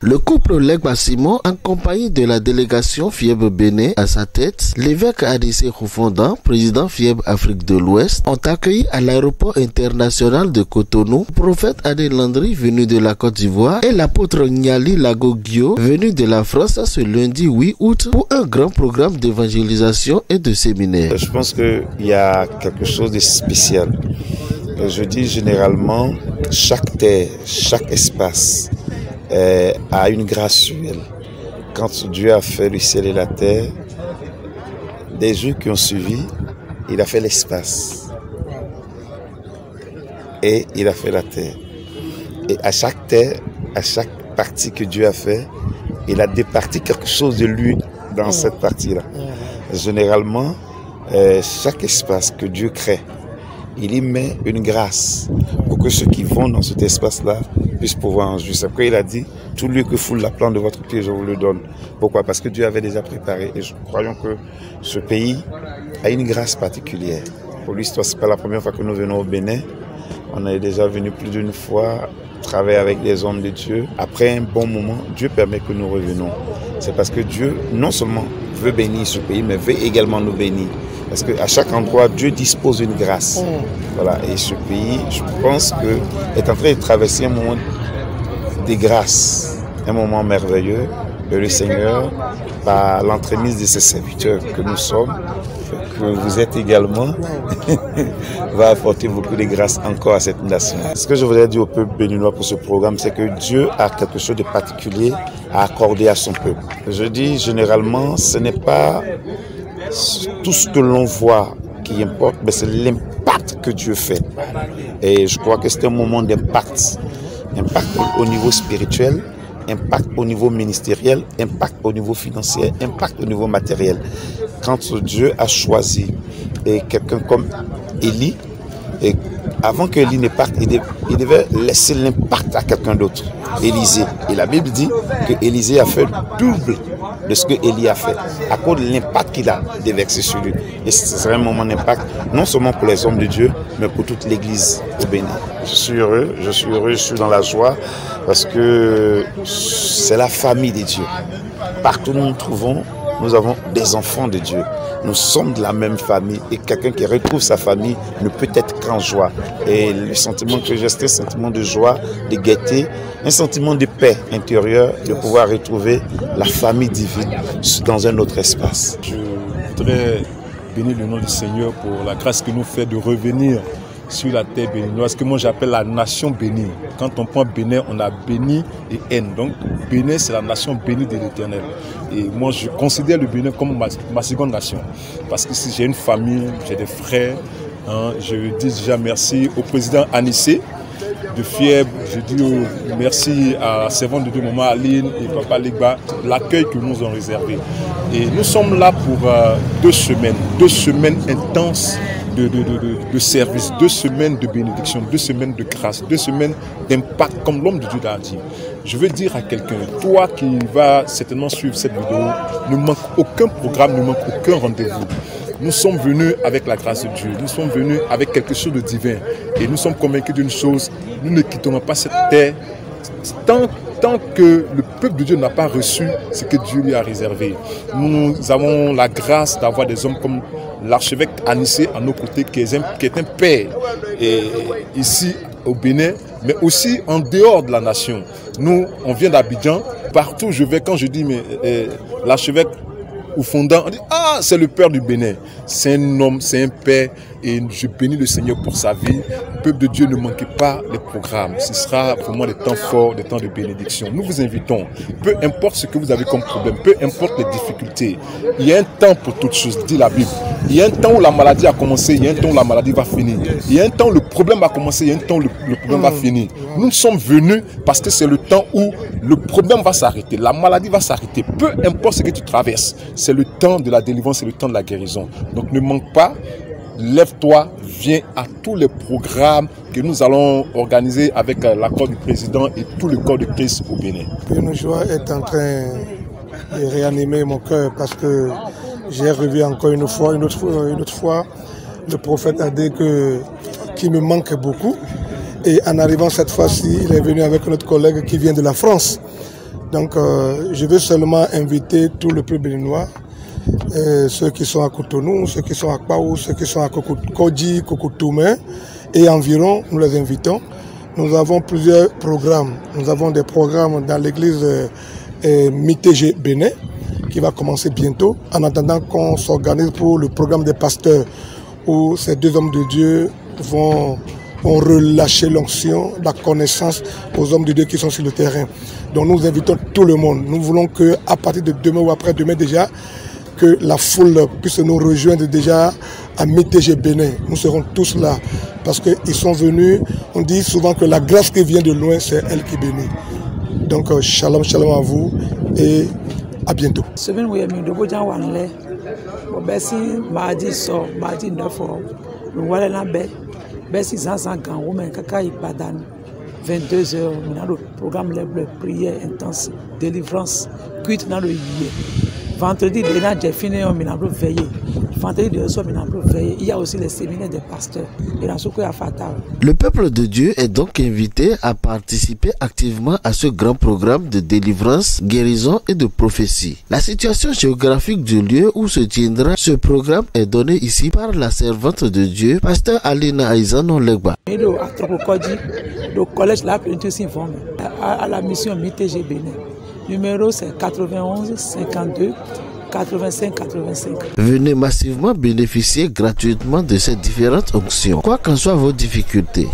Le couple Legba Simon, en compagnie de la délégation FIEB Bénin à sa tête, l'évêque Adissé Khoufondan, président FIEB Afrique de l'Ouest, ont accueilli à l'aéroport international de Cotonou le prophète Adé Landry venu de la Côte d'Ivoire et l'apôtre Niali Lago-Guio venu de la France ce lundi 8 août pour un grand programme d'évangélisation et de séminaire. Je pense qu'il y a quelque chose de spécial. Je dis généralement, chaque terre, chaque espace a une grâce sur elle. Quand Dieu a fait le ciel et la terre, des jours qui ont suivi, il a fait l'espace. Et il a fait la terre. Et à chaque terre, à chaque partie que Dieu a fait, il a départi quelque chose de lui dans cette partie-là. Généralement, chaque espace que Dieu crée, il y met une grâce pour que ceux qui vont dans cet espace-là puissent pouvoir en jouir. Après, il a dit, tout lieu que foule la plante de votre pied, je vous le donne. Pourquoi? Parce que Dieu avait déjà préparé. Et croyons que ce pays a une grâce particulière. Pour l'histoire, ce n'est pas la première fois que nous venons au Bénin. On est déjà venu plus d'une fois travailler avec des hommes de Dieu. Après un bon moment, Dieu permet que nous revenions. C'est parce que Dieu, non seulement veut bénir ce pays, mais veut également nous bénir. Parce qu'à chaque endroit, Dieu dispose d'une grâce. Voilà. Et ce pays, je pense que est en train de traverser un moment de grâce, un moment merveilleux. Et le Seigneur, par l'entremise de ses serviteurs que nous sommes, que vous êtes également, va apporter beaucoup de grâce encore à cette nation. Ce que je voudrais dire au peuple béninois pour ce programme, c'est que Dieu a quelque chose de particulier à accorder à son peuple. Je dis généralement, ce n'est pas tout ce que l'on voit qui importe, mais c'est l'impact que Dieu fait. Et je crois que c'est un moment d'impact. Impact au niveau spirituel, impact au niveau ministériel, impact au niveau financier, impact au niveau matériel. Quand Dieu a choisi quelqu'un comme Élie, et avant que Élie ne parte, il devait laisser l'impact à quelqu'un d'autre, Élisée. Et la Bible dit que Élisée a fait double de ce que Élie a fait, à cause de l'impact qu'il a déversé sur lui. Et c'est un moment d'impact, non seulement pour les hommes de Dieu, mais pour toute l'Église au Bénin. Je suis heureux, je suis dans la joie, parce que c'est la famille de Dieu. Partout où nous nous trouvons, nous avons des enfants de Dieu. Nous sommes de la même famille et quelqu'un qui retrouve sa famille ne peut être qu'en joie. Et le sentiment que j'ai, c'est un sentiment de joie, de gaieté, un sentiment de paix intérieure, de pouvoir retrouver la famille divine dans un autre espace. Je voudrais bénir le nom du Seigneur pour la grâce qu'il nous fait de revenir sur la terre béninoise, que moi j'appelle la nation bénie. Quand on prend Bénin, on a béni et haine. Donc Bénin, c'est la nation bénie de l'Éternel. Et moi, je considère le Bénin comme ma seconde nation. Parce que si j'ai une famille, j'ai des frères, je dis déjà merci au président Anissé de FIEB. Je dis merci à la servante de Dieu, Maman Aline et Papa Legba, l'accueil que nous ont réservé. Et nous sommes là pour 2 semaines intenses de service, 2 semaines de bénédiction, 2 semaines de grâce, 2 semaines d'impact, comme l'homme de Dieu l'a dit. Je veux dire à quelqu'un, toi qui vas certainement suivre cette vidéo, ne manque aucun programme, ne manque aucun rendez-vous. Nous sommes venus avec la grâce de Dieu, nous sommes venus avec quelque chose de divin. Et nous sommes convaincus d'une chose, nous ne quitterons pas cette terre tant que le peuple de Dieu n'a pas reçu ce que Dieu lui a réservé. Nous avons la grâce d'avoir des hommes comme l'archevêque Anissé à nos côtés, qui est un père ici au Bénin, mais aussi en dehors de la nation. Nous, on vient d'Abidjan, partout où je vais, quand je dis l'archevêque Khoufondan, on dit « Ah, c'est le père du Bénin ». C'est un homme, c'est un père, et je bénis le Seigneur pour sa vie. Le peuple de Dieu, ne manquez pas les programmes. Ce sera vraiment des temps forts, des temps de bénédiction. Nous vous invitons, peu importe ce que vous avez comme problème, peu importe les difficultés, il y a un temps pour toutes choses, dit la Bible. Il y a un temps où la maladie a commencé, il y a un temps où la maladie va finir. Il y a un temps où le problème a commencé, il y a un temps où le problème va finir. Nous sommes venus parce que c'est le temps où le problème va s'arrêter, la maladie va s'arrêter. Peu importe ce que tu traverses, c'est le temps de la délivrance, c'est le temps de la guérison. Donc ne manque pas. Lève-toi, viens à tous les programmes que nous allons organiser avec l'accord du président et tout le corps de Christ au Bénin. Une joie est en train de réanimer mon cœur parce que j'ai revu encore une autre fois, le prophète Adé qui me manque beaucoup. Et en arrivant cette fois-ci, il est venu avec notre collègue qui vient de la France. Donc je veux seulement inviter tout le peuple béninois, ceux qui sont à Cotonou, ceux qui sont à Kpaou, ceux qui sont à Kodji, Kokotoumé et environ, nous les invitons. Nous avons plusieurs programmes. Nous avons des programmes dans l'église MITG Bénin qui va commencer bientôt, en attendant qu'on s'organise pour le programme des pasteurs où ces deux hommes de Dieu vont relâcher l'onction, la connaissance aux hommes de Dieu qui sont sur le terrain. Donc nous invitons tout le monde. Nous voulons qu'à partir de demain ou après-demain déjà, que la foule puisse nous rejoindre déjà à MITG Bénin. Nous serons tous là parce qu'ils sont venus. On dit souvent que la grâce qui vient de loin, c'est elle qui bénit. Donc shalom, shalom à vous et à bientôt. Bessi Zanzangan, Women Kaka Ibadan, 22h, nous avons le programme de prière intense, délivrance, cuite dans le yé. Vendredi, j'ai fini, on a veillé. Vendredi, il y a aussi les séminaires des pasteurs. Le peuple de Dieu est donc invité à participer activement à ce grand programme de délivrance, guérison et de prophétie. La situation géographique du lieu où se tiendra ce programme est donnée ici par la servante de Dieu, pasteur Alina Aizanon Legba. Le collège là, à la mission MITG Bénin. Numéro c'est 91 52 85 85. Venez massivement bénéficier gratuitement de ces différentes options, quoi qu'en soient vos difficultés.